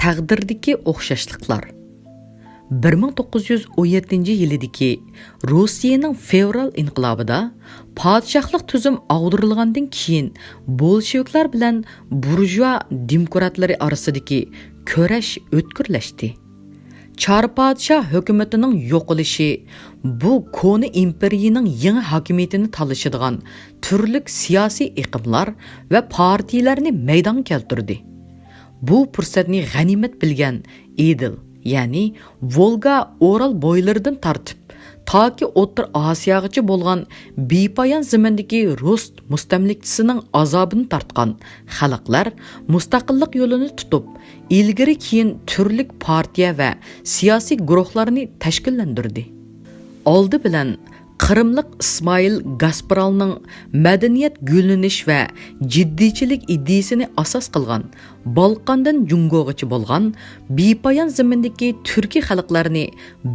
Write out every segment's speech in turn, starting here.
Taqdirdagi o'xshashliklar 1917-yildagi Rossiyaning fevral inqilobida podshohlik tuzum ag'dirilgandan keyin bolsheviklar bilan burjua demokratlari orasidagi kurash o'tkirlashdi. Çar podshoh hukumatining yo'qolishi bu koni imperiyaning yangi hokimiyatini talashadigan turli siyosiy iqimlar va partiyalarni maydonga keltirdi. Bu fursatni g'animat bilgan Edel, ya'ni Volga Oral bo'ylaridan tartib toki O'rta Osiyogacha bo'lgan bepoyon zamondagi Rus mustamlikchisining azobini tortgan xalqlar mustaqillik yo'lini tutib, ilgari keyin turli partiya va siyosiy guruhlarni tashkillantirdi. Oldi bilan Qrimliq İsmail Gasparalning madaniyat gullanish va jiddiychilik ideyasini asos qilgan Balqondan Jungogacha bo'lgan bepoyon zamondagi turkiy xalqlarni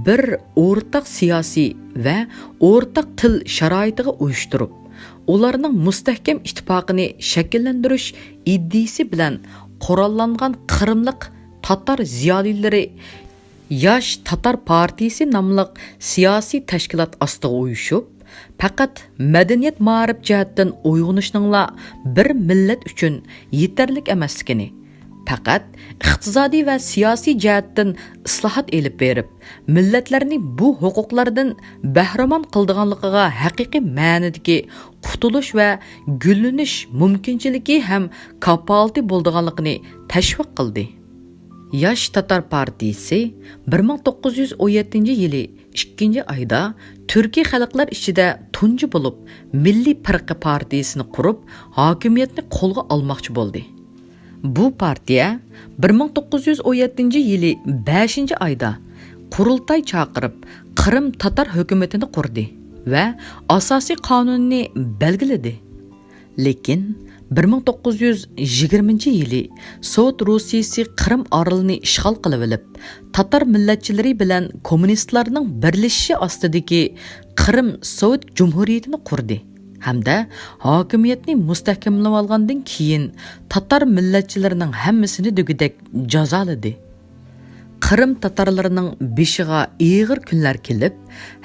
bir o'rtaq siyosiy va o'rtaq til sharoitiga uyushtirib, ularning mustahkam ittifoqini shakllantirish ideyasi bilan qurollangan Qrimliq Tatar ziyolilari Yosh Tatar partiyasi nomli siyosiy tashkilot ostiga uyushib, faqat madaniyat ma'rif jihatdan uyg'unishingla bir millat uchun yetarlik emasligini, faqat iqtisodiy va siyosiy jihatdan islohot elib berib, millatlarni bu huquqlardan bahramon qildiganligiga haqiqiy ma'nodagi qutulish va gullanish mumkinchiligi ham kapolati bo'ldiganligini tashviq qildi. Yosh Tatar partiyasi 1917-yili 2-oyda Turkiy xalqlar ichida tunji bo'lib Milliy Firqa partiyasini qurib, hokimiyatni qo'lga olmoqchi bo'ldi. Bu partiya 1917-yili 5-oyda qurultay chaqirib, Qrim Tatar hukumatini qurdi va asosiy qonunni belgiladi. Lekin 1920-yili Sovet Rossiyasi Qrim orolini ishg'ol qilib olib, Tatar millatchilari bilan kommunistlarning birlashishi ostidagi Qrim Sovet Jumhuriyatini qurdi hamda hokimiyatni mustahkamlab olgandan keyin Tatar millatchilarining hammasini degudek jazoladi. Qrim tatarlarining beshiga ig'ir kunlar kelib,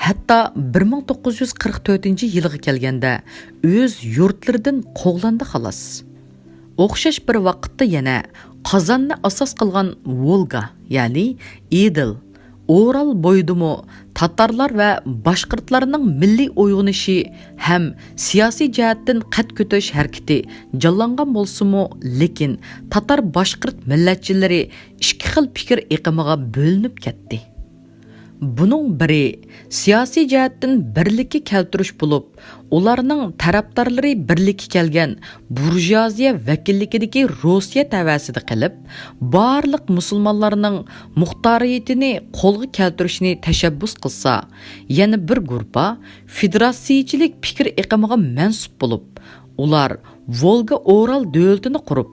hatto 1944-yilga kelganda o'z yurtlaridan qo'g'landi xolos. O'xshash bir vaqtda yana Qozonni asos qilgan Volga, ya'ni Edel, Oral bo'ydimi tatarlar va boshqirdlarning milliy uyg'unishi ham siyosiy jihatdan qad ko'tarish harakati jonlangan bo'lsa-mu, lekin tatar boshqirt millatchilari ikki xil fikr iqimiga bo'linib ketdi. Buning biri siyosiy jihatdan birlikka keltirish bo'lib, ularning tarafdorlari birlikka kelgan burjuaziya vakilligidagi Rossiya tavasida qilib, barliq musulmonlarning muxtoriyatini qo'lga keltirishni tashabbus qilsa, yana bir guruh federatsiyachilik fikr iqimiga mansub bo'lib, ular Volga Oral davlatini qurib,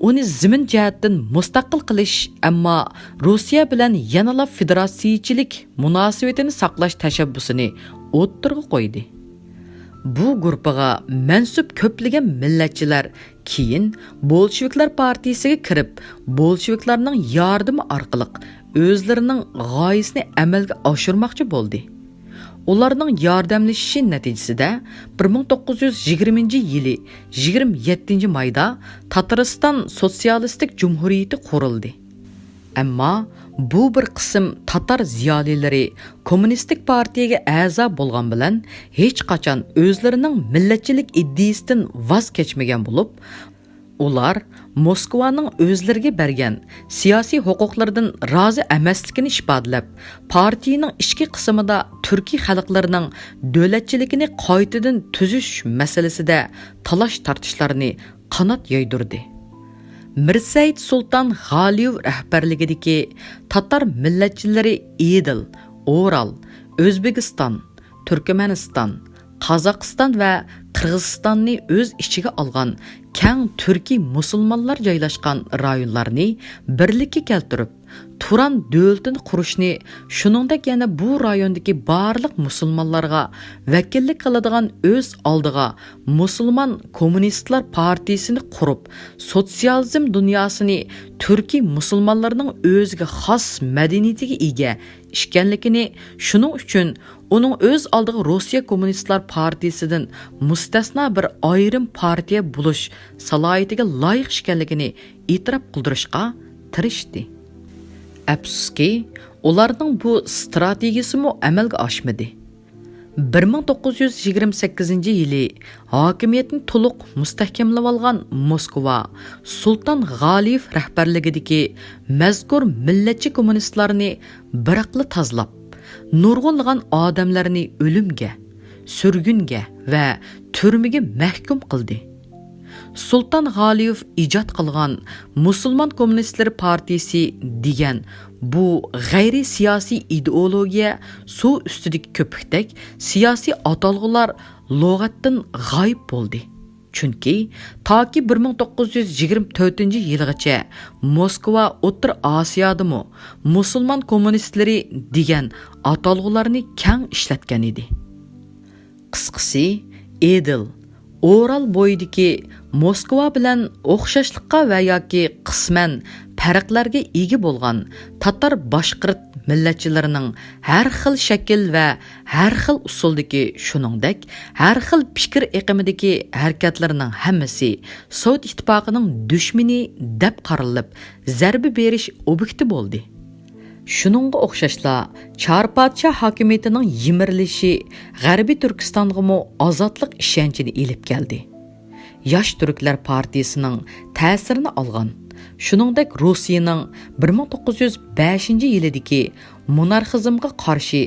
uni zimin jihatdan mustaqil qilish, ammo Rossiya bilan yanada federatsiyachilik munosabatini saqlash tashabbusini o'ttirga qo'ydi. Bu guruhga mansub ko'plagan millatchilar keyin Bolsheviklar partiyasiga kirib, Bolsheviklarning yordami orqali o'zlarining g'oyasini amalga oshirmoqchi bo'ldi. Ularning yordamlashishi natijasida 1920-yili 27-mayda Tatariston Sotsialistik Jumhuriyati qurildi. Ammo bu bir qism Tatar ziyolilari kommunistik partiyaga a'zo bo'lgan bilan hech qachon o'zlarining millatchilik ideyasidan voz kechmagan bo'lib, ular Moskvaning o'zlariga bergan siyosiy huquqlardan rozi emasligini ifodalab, partiyaning ichki qismida turkiy xalqlarining davlatchiligini qaytadan tuzish masalasida talash tortishlarni qanot yoydirdi. Mirsaid Sultan G'aliyev rahbarligidagi Tatar millatchilari Edel, Oral, O'zbekiston, Turkmaniston, Qozog'iston va Qirg'izistonni o'z ichiga olgan keng turkiy musulmonlar joylashgan rayonlarni birlikka keltirib, Turan dövlətini qurishni, shuningdek yana bu rayondagi barliq musulmonlarga vakillik qiladigan o'z oldiga musulmon kommunistlar partiyasini qurib, sotsializm dunyosini Turkiy musulmonlarning o'ziga xos madaniyatiga ega ishkanligini, shuning uchun uning o'z oldiga Rossiya kommunistlar partiyasidan mustasno bir ayrim partiya bo'lish salohiyatiga loyiq ishkanligini e'tirof qildirishga tirishdi. Afsuski, ularning bu strategiyasimi amalga oshmadi. 1928-yili hokimiyatni to'liq mustahkamlab olgan Moskva Sultan G'aliyev rahbarligidagi mazkur millatchi kommunistlarni biraqli tozalab, nurg'unlagan odamlarni o'limga, surgunga va turmaga mahkum qildi. Sultan G'aliyev ijod qilgan Musulmon kommunistlar partiyasi degan bu g'ayri siyosiy ideologiya suv ustidagi ko'pikdek siyosiy atalg'ular lug'atdan g'oyib bo'ldi. Chunki toki 1924-yilgacha Moskva O'rta Osiyodami musulmon kommunistlari degan atalg'ularni keng ishlatgan edi. Qisqasi, Edil Oral bo'yidagi Moskva bilan o'xshashlikqa va yoki qisman farqlarga ega bo'lgan tatar boshqirt millatchilarining har xil shakl va har xil usuldagi, shuningdek har xil fikr iqimidagi harakatlarining hammasi Sovet ittifoqining dushmani deb qaralib, zarba berish obyekti bo'ldi. Shuningga o'xshashla Char podshoh hokimiyatining yimirilishi G'arbiy Turkistonga ozodlik ishonchini elib keldi. Yosh turklar partiyasining ta'sirini olgan. Shuningdek Rossiyaning 1905-yilidagi monarxizmga qarshi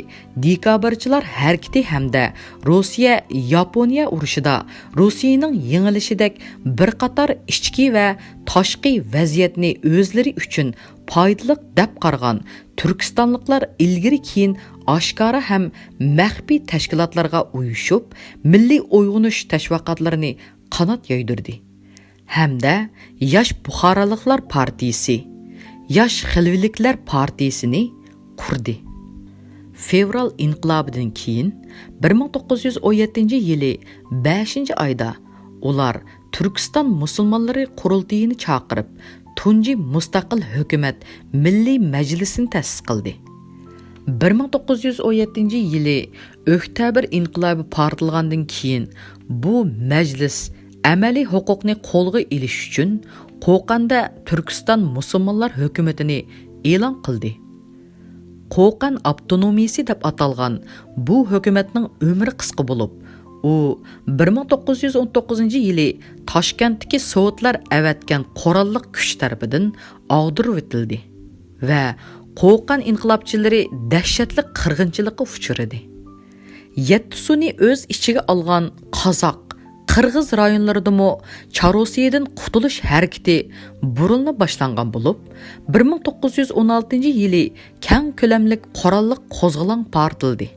dekabrchilar harakati hamda Rossiya Yaponiya urushida Rossiyaning yengilishidek bir qator ichki va tashqi vaziyatni o'zlari uchun foydali deb qargan Turkistonliklar ilgari keyin oshkora ham maxfiy tashkilotlarga uyushib, milliy uyg'unish tashviqotlarini qanot yoydirdi. Hamda Yosh Buxoroliklar partiyasi, Yosh Xilviliklar partiyasini qurdi. Fevral inqilobidan keyin 1917-yili 5-oyda ular Turkiston musulmonlari qurultiyini chaqirib, tunji mustaqil hukumat Milliy Majlisini ta'sis qildi. 1917-yili oktyabr inqilobi portlagandan keyin bu majlis amaliy huquqni qo'lga olish uchun Qo'qonda Turkiston musulmonlar hukumatini e'lon qildi. Qo'qon avtonomiyasi deb atalgan bu hukumatning umri qisqa bo'lib, u 1919-yili Toshkentdagi sovetlar avatgan qurolliq kuch tarafidan og'dirib o'tildi va Qo'qon inqilobchilari dahshatli qirg'inchilikqa uchradi. Yettisuni o'z ichiga olgan Qozoq, Qirg'iz rayonlaridami Chorosiyadan qutulish harakati burilni boshlangan bo'lib, 1916-yili keng ko'lamlik qurolliq qo'zg'olon portildi.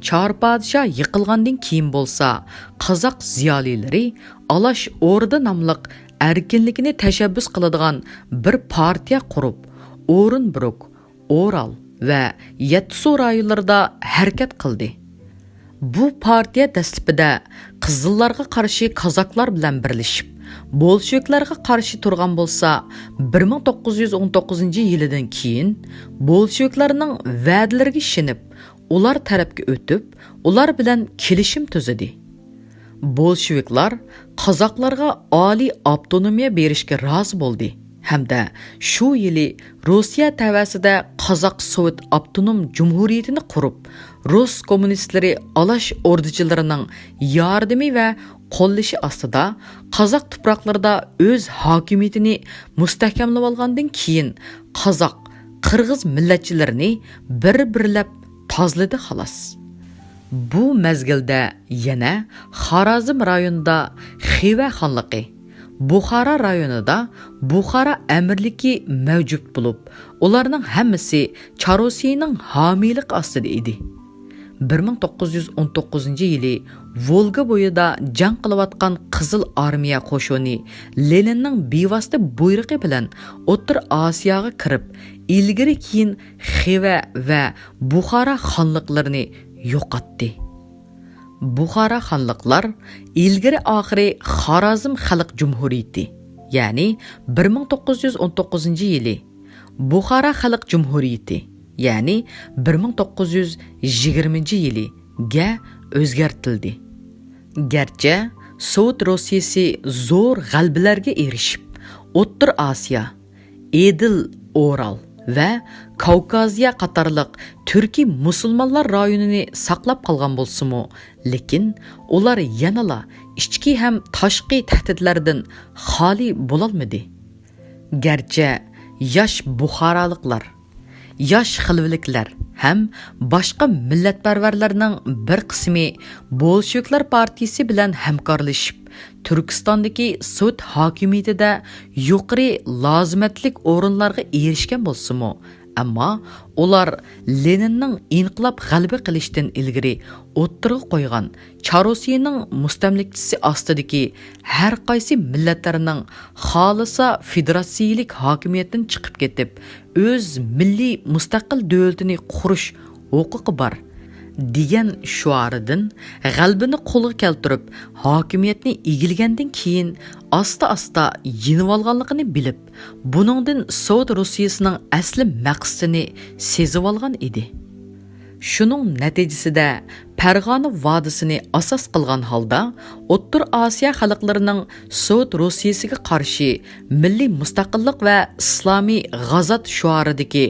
Char podshoh yiqilgandan keyin bo'lsa, Qozoq ziyolilari Alash O'rda nomli erkinlikni tashabbus qiladigan bir partiya qurib, O'rinburg, Oral va Yettisu rayonlarida harakat qildi. Bu partiya dastlabida qizillarga qarshi kozaklar bilan birlashib, bolsheviklarga qarshi turgan bo'lsa, 1919-yildan keyin bolsheviklarning va'dalariga ishinib, ular tarafga o'tib, ular bilan kelishim tuzdi. Bolsheviklar qozaqlarga oliy avtonomiya berishga rozi bo'ldi. Hamda shu yili Rossiya tavasida Qozoq Sovet Avtonom Jumhuriyatini qurib, Rus kommunistlari Alash o'rdachilarining yordami va qo'llashi ostida Qozoq tuproqlarida o'z hokimiyatini mustahkamlab olgandan keyin Qozoq, Qirg'iz millatchilarini bir-birlab tozladi xolos. Bu mezgilda yana Xorazm rayonida Xiva xonligi, Buxara rayonida Buxara amirligi mavjud bo'lib, ularning hammasi Chorosiyaning homiylik ostida edi. 1919-yili Volga bo'yida jang qilayotgan Qizil armiya qo'shini Leninning bevosita buyrug'i bilan O'rta Osiyoga kirib, ilgari keyin Xiva va Buxara xonliqlarini yo'qotdi. Buxara xonliqlar ilgari oxiri Xorazm Xalq Jumhuriyati, ya'ni 1919-yili Buxara Xalq Jumhuriyati, ya'ni 1920-yili ga o'zgartirildi. Garchi Sovet Rossiyasi zo'r g'albalarga erishib, O'rta Osiyo, Edil, Oral va Kavkaziya qatorliq turkiy musulmonlar rayonini saqlab qolgan bo'lsa-mu, lekin ular yanala ichki ham tashqi tahdidlardan xoli bo'lolmadi. Garchi yosh buxoroliklar, yosh xilviliklar ham boshqa millatparvarlarning bir qismi Bolsheviklar partiyasi bilan hamkorlashib, Turkistondagi Sovet hokimiyatida yuqori lozimatlik o'rinlarga erishgan bo'lsa-mu, ammo ular Leninning inqilob g'alaba qilishdan ilgari o'ttirga qo'ygan Chorosiyaning mustamlikchisi ostidagi har qaysi millatlarning xolisa federatsiyalik hokimiyatdan chiqib ketib, o'z milliy mustaqil davlatini qurish huquqi bor degan shuaridan g'albini qo'lga keltirib, hokimiyatni egilgandan keyin asta-asta yenib olganligini bilib, buningdan Sovet Rossiyasining asli maqsadini sezib olgan edi. Shuning natijasida Farg'ona vodisini asos qilgan holda O'rta Osiyo xalqlarining Sovet Rossiyasiga qarshi milliy mustaqillik va islomiy g'azot shuaridagi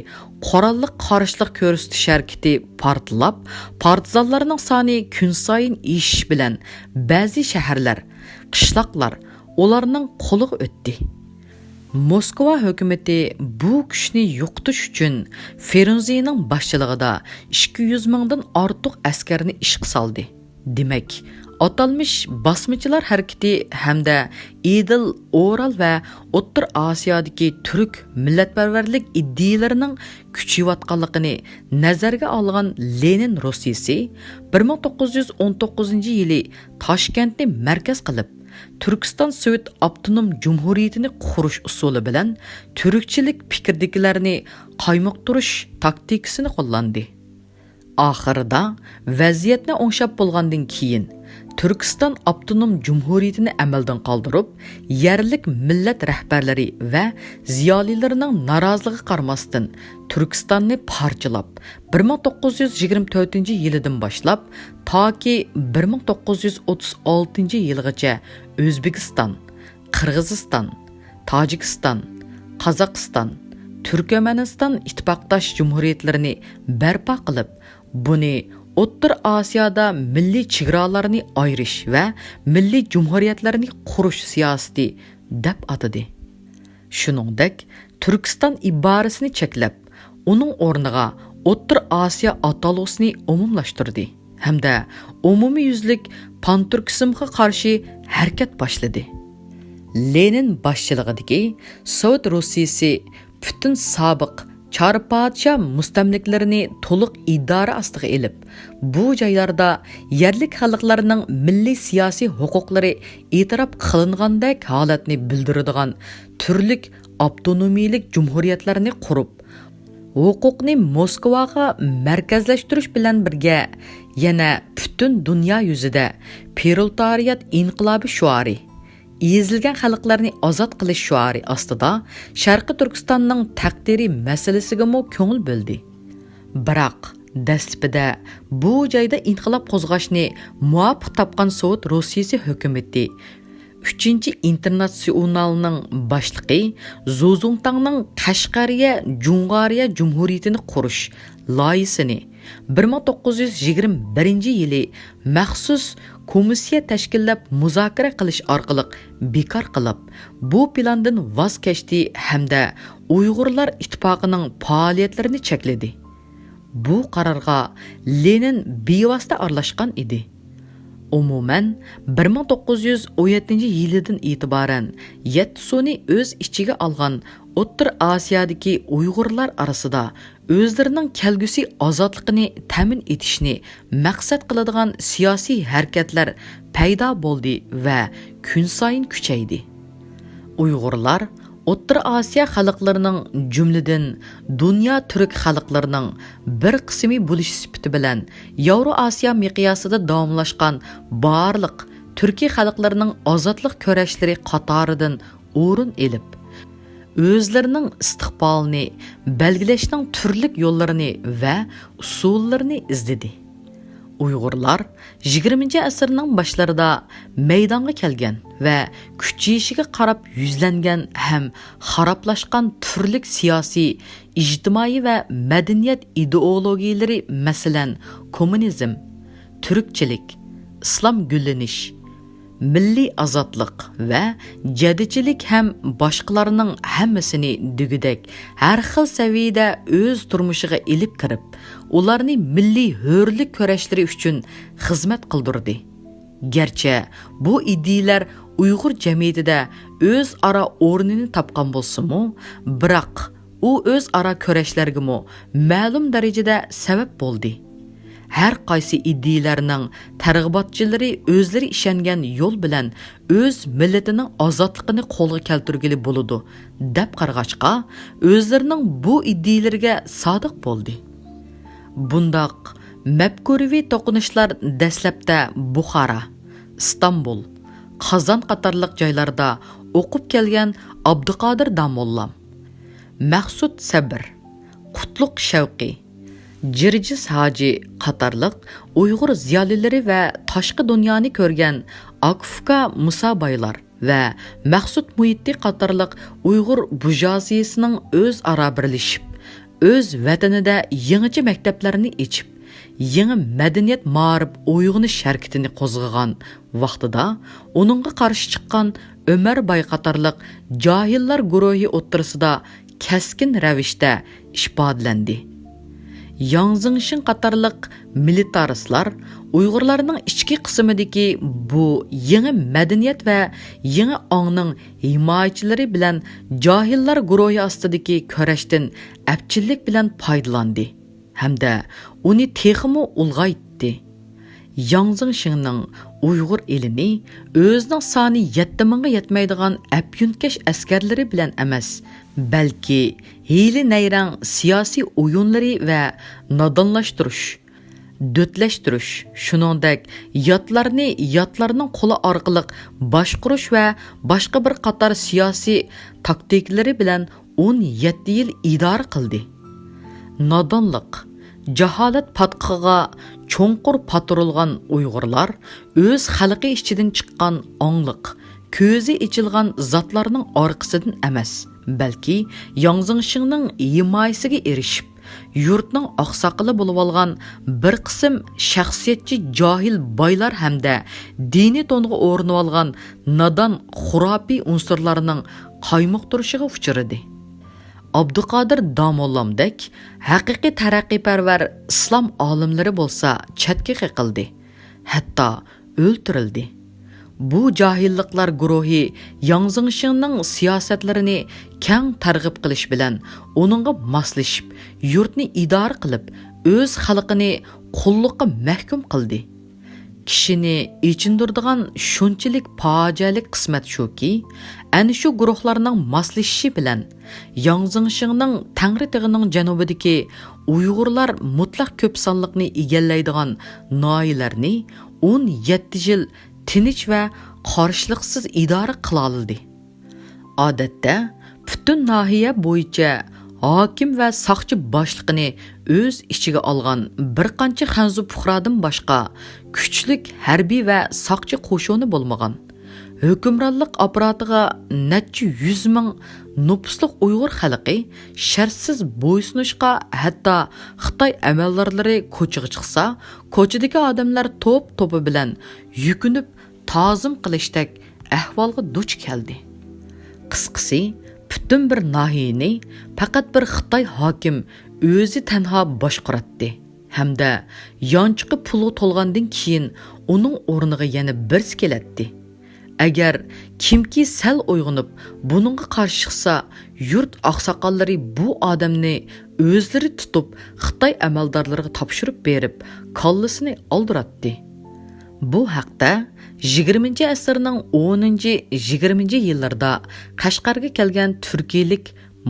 qurolli qarshilik ko'rsatish harakati portlab, partizanlarning soni kun sayin eshish bilan ba'zi shaharlar, qishloqlar ularning qo'liga o'tdi. Moskva hukumati bu kuchni yo'qotish uchun Feruziyaning boshchiligida 200 mingdan ortiq askarni ishga soldi. Demak, atalmish bosmachilar harakati hamda Edil, Oral va O'rta Osiyodagi turk millatparvarlik iddialarining kuchayotganligini nazarga olgan Lenin Rossiyasi 1919-yili Toshkentni markaz qilib, Turkiston Sovet Avtonom Jumhuriyatini qurish usuli bilan turkchilik fikirdagilarni qaymoqtirish taktikasini qo'llandi. Oxirida vaziyatni o'ngshab bo'lgandan keyin Turkiston Avtonom Jumhuriyatini amaldan qoldirib, yerlik millat rahbarlari va ziyolilarining noroziligi qaramasdan Turkistonni parchalab 1924-yildan boshlab toki 1936-yilgacha O'zbekiston, Qirg'iziston, Tojikiston, Qozog'iston, Turkmaniston ittifoqdosh jumhuriyatlarini barpo qilib, buni O'rta Osiyoda milliy chegaralarni ayirish va milliy jumhuriyatlarni qurish siyosati deb atadi. Shuningdek, Turkiston iborasini cheklab, uning o'rniga O'rta Osiyo atalg'usini umumlashtirdi hamda umumiy yuzlik panturkizmga qarshi harakat boshladi. Lenin boshchiligidagi Sovet Rossiyasi butun sobiq Char podsho mustamliklarini to'liq idora ostiga elib, bu joylarda yerlik xalqlarning milliy siyosiy huquqlari e'tirof qilingandek holatni bildiradigan turlik avtonomiylik jumhuriyatlarni qurib, huquqni Moskvaga markazlashtirish bilan birga yana butun dunyo yuzida proletariat inqilobi shuari, ezilgan xalqlarni ozod qilish shuari ostida Sharqi Turkistonning taqdiri masalasiga ko'ngil bo'ldi. Biroq dastlabida bu joyda inqilob qo'zg'ashni muvaffaq topgan Sovet Rossiyasi hukumati 3-internatsionalning boshlig'i Zozungtangning Qashqariya Jungariya Jumhuriyatini qurish loyisini 1921-yili maxsus komissiya tashkillab muzokara qilish orqali bekor qilib, bu plandan voz kechdi hamda Uyg'urlar ittifoqining faoliyatlarini chekladi. Bu qarorga Lenin bevosita aralashgan edi. Umuman 1917-yildan e'tiboran Yettisu'ni o'z ichiga olgan O'rta Osiyodagi Uyg'urlar orasida o'zlarining kelgusi ozodligini ta'min etishni maqsad qiladigan siyosiy harakatlar paydo bo'ldi va kun sayin kuchaydi. Uyg'urlar O'rta Osiyo xalqlarining jumladan dunyo turk xalqlarining bir qismi bo'lish sifati bilan Yevro Osiyo miqyosida davomlashgan barliq Turkiy xalqlarining ozodlik kurashlari qatoridan o'rin olib, o'zlarining istiqbolini belgilashning turli yo'llarini va usullarini izladi. Uyg'urlar 20-asrning boshlarida maydonga kelgan va kuchayishiga qarab yuzlangan ham xaroblashgan turli siyosiy, ijtimoiy va madaniyat ideologiyalari, masalan, kommunizm, turkchilik, islom gullanish, milliy ozodlik va jadichilik ham boshqalarning hammasini dugudek har xil saviyada o'z turmushiga ilib kirib, ularni milliy hurlik kurashlari uchun xizmat qildirdi. Gerçi bu ideyalar Uyg'ur jamiyatida o'z ara o'rnini topgan bo'lsa-mu, biroq u o'z ara kurashlarga ma'lum darajada sabab bo'ldi. Her qaysi ideyalarning targ'ibotchilari o'zlari ishongan yo'l bilan o'z millatining ozodligini qo'lga keltirgili bo'ladi deb qarag'achqa, o'zlarining bu ideyalarga sodiq bo'ldi. Bundaq mafkuraviy to'qinishlar dastlabda Buxara, İstanbul, Qozon qatorliq joylarda o'qib kelgan Abduqodir Damollam, Maqsud Sabr, Qutlug' Shavqi, Jirjis Haji qatorliq Uyg'ur ziyolilari va tashqi dunyoni ko'rgan Akufka Musabaylar va Maqsud Muhitti qatorliq Uyg'ur burjoziyasining o'z ara birlashib, o'z vatanida yangicha maktablarni ochib, yangi madaniyat ma'rif uyg'onish harakatini qo'zg'agan vaqtida uningga qarshi chiqqan Ömer Bay qatorliq johillar guruhi o'ttirisida keskin ravishda ifodalandi. Yang Zingshin qatorliq militaristlar Uyg'urlarning ichki qismidagi bu yangi madaniyat va yangi ongning himoyachilari bilan johillar guruhi ostidagi kurashdan apchillik bilan foydalandi hamda uni texmo ulg'aytdi. Yang Zingshinning Uyg'ur elini o'zining soni 7000ga yetmaydigan apyunkash askarlari bilan emas, balki hiyli nayrang siyosiy o'yinlari va nodonlashtirish, dötlashtirish, shuningdek yotlarning qo'li orqali boshqarish va boshqa bir qator siyosiy taktikalari bilan 17 yil idora qildi. Nodonlik, jaholat patqiga cho'nqur paturulgan Uyg'urlar o'z xalqi ichidan chiqqan ongliq, ko'zi ichilgan zotlarning orqasidan emas, balki Yang Zingshinning himoyasiga erishib, yurtning oqsoqili bo'lib olgan bir qism shaxsiyatchi johil boylar hamda diniy to'nga o'rnib olgan nodon xurafiy unsurlarning qaymoqtirishiga uchradi. Abduqodir Damollamdek haqiqiy taraqqiyparvar islom olimlari bo'lsa chetga qiqildi, hatto o'ltirildi. Bu jahilliklar guruhi Yang Zingshinning siyosatlarini keng targ'ib qilish bilan uningga moslashib, yurtni idora qilib, o'z xalqini qulluqqa mahkum qildi. Kishini ichindirdigan shunchalik fojialik qismat shuki, ana shu guruhlarning moslashishi bilan Yang Zingshinning Tangri tig'ining janubidagi Uyg'urlar mutlaq ko'p sonliqni egallaydigan noiyalarni 17 yil tinch va qarshiliksiz idora qila oldi. Odatda butun nahiya bo'yicha hokim va soqchi boshlig'ini o'z ichiga olgan bir qancha xanzu fuqarodan boshqa kuchlik harbiy va soqchi qo'shini bo'lmagan. Hukmronlik apparatiga necha 100 ming nupusliq Uyg'ur xalqi shartsiz bo'ysunishga, hatto Xitoy amaldorlari ko'chaga chiqsa, ko'chadagi odamlar to'pi bilan yukinib ta'zim qilishdek ahvolga duch keldi. Qisqasi, butun bir nahiyani faqat bir Xitoy hokim o'zi tanho boshqaratdi hamda yonchiqi puli to'lgandan keyin uning o'rniga yana birsi kelatdi. Agar kimki sal uyg'unib buningga qarshi chiqsa, yurt oqsoqollari bu odamni o'zlari tutib Xitoy amaldorlariga topshirib berib, kollasini oldiratdi. Bu haqda 20-asrning 10-20 yillarida Qashqarga kelgan turkiyalik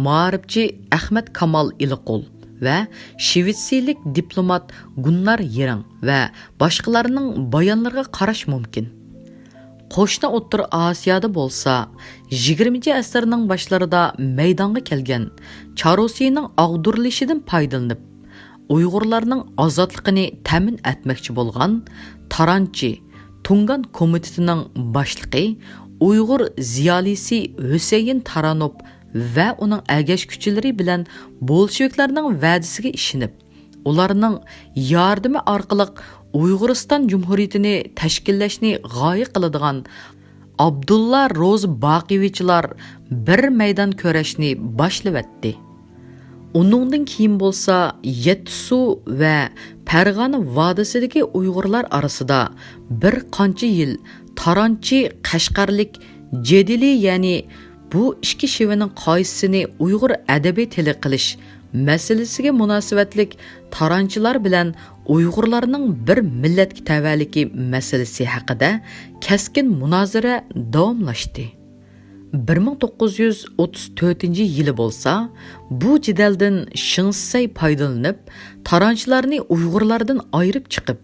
ma'rifchi Ahmad Kamal Iliqul va shvetsiyalik diplomat Gunnar Yerang va boshqalarining bayonlariga qarash mumkin. Qo'shni O'rta Osiyoda bo'lsa, 20-asrning boshlarida maydonga kelgan Chorosiyaning og'dirilishidan foydalanib, Uyg'urlarning ozodligini ta'min etmoqchi bo'lgan Taranchi Tungan komitetining boshlig'i Uyg'ur ziyolisi Husayn Taranov va uning agashkuchilari bilan bolsheviklarning va'dasiga ishinib, ularning yordami orqali Uyg'uriston Jumhuriyatini tashkillashni g'oya qiladigan Abdulla Ro'z Baqiyevichlar bir maydon ko'rashni boshlavatdi. Uningdan keyin bo'lsa, Yetsu va Farg'ona vodisidagi Uyg'urlar orasida bir qancha yil Taranchi Qashqarlik Jedili, ya'ni bu ikki shivining qaysisini Uyg'ur adabiy tili qilish masalasiga munosabatlik Taranchilar bilan Uyg'urlarning bir millatga tavalligi masalasi haqida keskin munozara davomlashdi. 1934-yili bo'lsa, bu jidaldan Shinsay foydalanib, Taranchilarni Uyg'urlardan ayirib chiqib,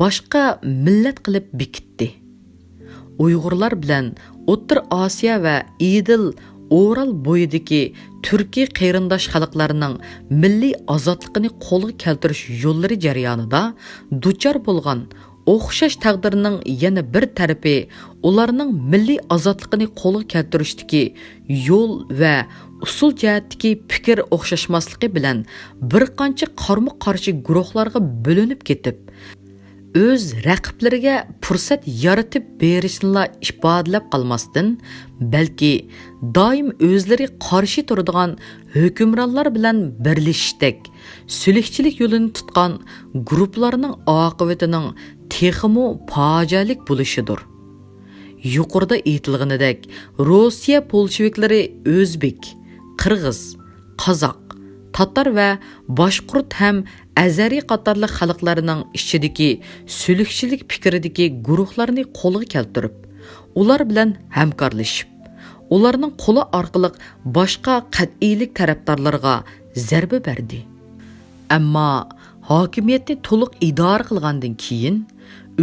boshqa millat qilib bekitdi. Uyg'urlar bilan O'rta Osiyo va Idil Oral bo'yidagi Turkiy qarindosh xalqlarining milliy ozodligini qo'lga keltirish yo'llari jarayonida duchor bo'lgan o'xshash taqdirning yana bir tarafi ularning milliy ozodligini qo'lga keltirishdagi yo'l va usul jihatdagi fikr o'xshashmasligi bilan bir qancha qarma-qarshi guruhlarga bo'linib ketib, o'z raqiblariga fursat yaratib berishni ifodalab qolmasdan, balki doim o'zlari qarshi turadigan hukmronlar bilan birlashishdek sulhchilik yo'lini tutgan guruhlarning oqibatining texmo fojialik bo'lishidir. Yuqorida aytilganidek, Rossiya bolsheviklari o'zbek, qirg'iz, qozoq, tatar va boshqurt ham azari qatorli xalqlarining ichidagi sulhchilik fikridagi guruhlarni qo'lga keltirib, ular bilan hamkorlashib, ularning qo'li orqali boshqa qat'iylik tarafdorlariga zarba berdi. Ammo hokimiyatni to'liq idora qilgandan keyin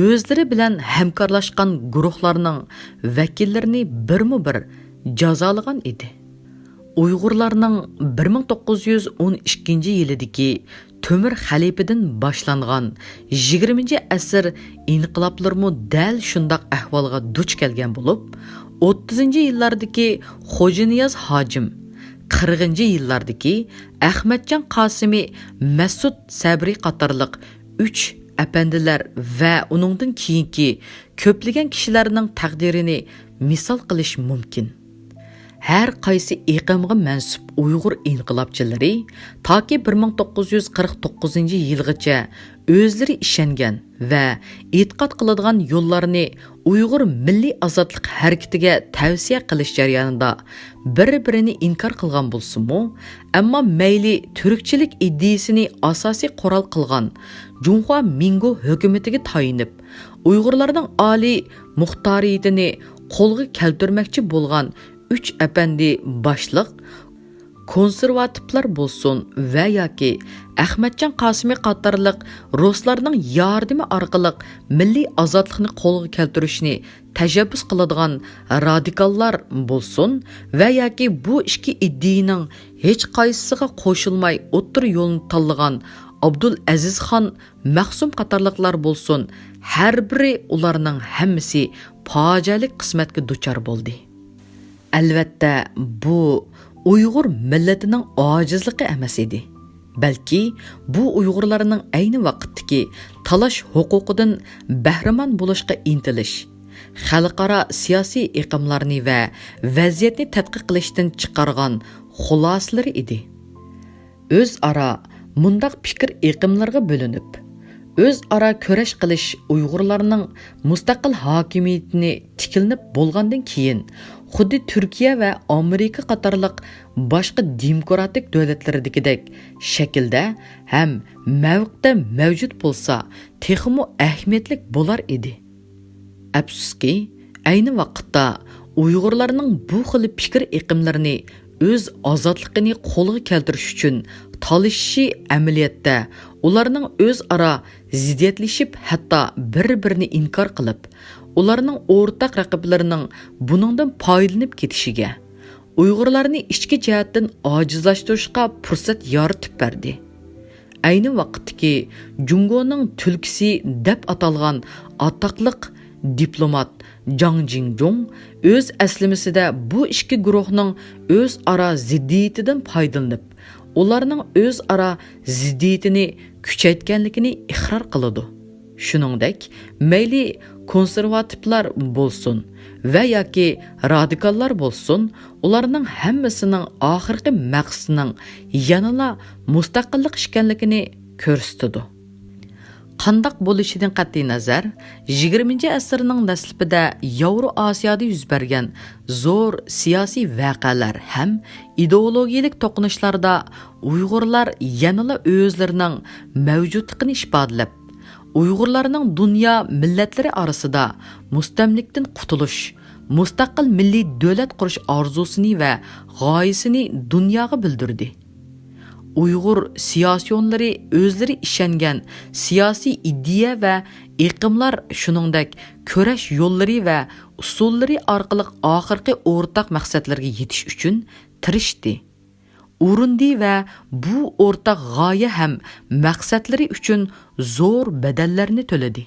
o'zlari bilan hamkorlashgan guruhlarning vakillarini birma-bir jazolagan edi. Uyg'urlarning 1912-yilidagi Tömür xalifidan boshlangan 20-asr inqiloblarimi dal shundoq ahvolga duch kelgan bo'lib, 30-yillardagi Xo'janiyaz Hojim, 40-yillardagi Ahmadjon Qosimi, Mas'ud Sabri qatorliq 3 apandilar va uningdan keyingi ko'plagan kishilarning taqdirini misol qilish mumkin. Her qaysi iqimga mansub Uyg'ur inqilobchilari toki 1949-yilgacha o'zlari ishongan va e'tiqod qiladigan yo'llarini Uyg'ur milliy ozodlik harakatiga tavsiya qilish jarayonida bir-birini inkor qilgan bo'lsa-mu, ammo mayli turkchilik ideyasini asosiy qurol qilgan Junhua Mingu hukumatiga tayinib, Uyg'urlarning oliy muxtoriyatini qo'lga keltirmoqchi bo'lgan 3 apandi boshliq konservativlar bo'lsin va yoki Ahmadjon Qosimi qatorliq ruslarning yordami orqali milliy ozodlikni qo'lga keltirishni tashabbus qiladigan radikallar bo'lsin va yoki bu ikki iddiyaning hech qaysisiga qo'shilmay o'tir yo'lni tanlagan Abdul Aziz Xon Mahsum qatorliqlar bo'lsin, har biri ularning hammasi fojialik qismatga duchor bo'ldi. Albatta, bu Uyg'ur millatining ojizligi emas edi. Balki bu Uyg'urlarning ayni vaqtdagi talash huquqidan bahramand bo'lishga intilish, xalqaro siyosiy iqimlarni va vaziyatni tadqiq qilishdan chiqargan xulosalari edi. O'zaro mundaq fikr eqimlarga bölünüp, öz ara köreş qilish Uyg'urlarning mustaqil hokimiyatini tikilinib bo'lgandan keyin xuddi Turkiya va Amerika qatorliq boshqa demokratik davlatlardagidek shaklda ham mavqda mavjud bo'lsa, texmo ahamiyatli bo'lar edi. Afsuski, ayni vaqtda Uyg'urlarning bu xil fikr eqimlarini öz ozodligini qo'lga keltirish uchun talashishi amaliyotda ularning öz ara ziddiyatlashib, hatto bir-birini inkor qilib, ularning o'rtaq raqiblarining buningdan foydalanib ketishiga, Uyg'urlarni ichki jihatdan ojizlashtirishga fursat yaratib berdi. Ayni vaqtdagi Jungoning tulkisi deb atalgan atoqliq diplomat Jang Jingjong öz əslimisida bu ikki guruhning öz ara ziddiyatidan foydalanib, ularning öz ara ziddiyatini kuchaytganligini iqror qiladi. Shuningdek, mayli konservativlar bo'lsin va yoki radikallar bo'lsin, ularning hammasining oxirgi maqsadining yanada mustaqillik ekanligini ko'rsatadi. Qandaq bo'lishidan qat'iy nazar, 20-asrning daslibida Yevro Osiyoda yuz bergan zo'r siyosiy voqealar ham ideologiyalik to'qinishlarda Uyg'urlar yanada o'zlarining mavjudligini ifodalab, Uyg'urlarning dunyo millatlari orasida mustamlikdan qutulish, mustaqil milliy davlat qurish orzusini va g'oyasini dunyoga bildirdi. Uyg'ur siyosiyonlari o'zlari ishongan siyosiy ideya va iqimlar, shuningdek kurash yo'llari va usullari orqali oxirgi o'rtaq maqsadlarga yetish uchun tirishdi. Urindi va bu o'rtaq g'oya ham maqsadlari uchun zo'r badallarni to'ladi.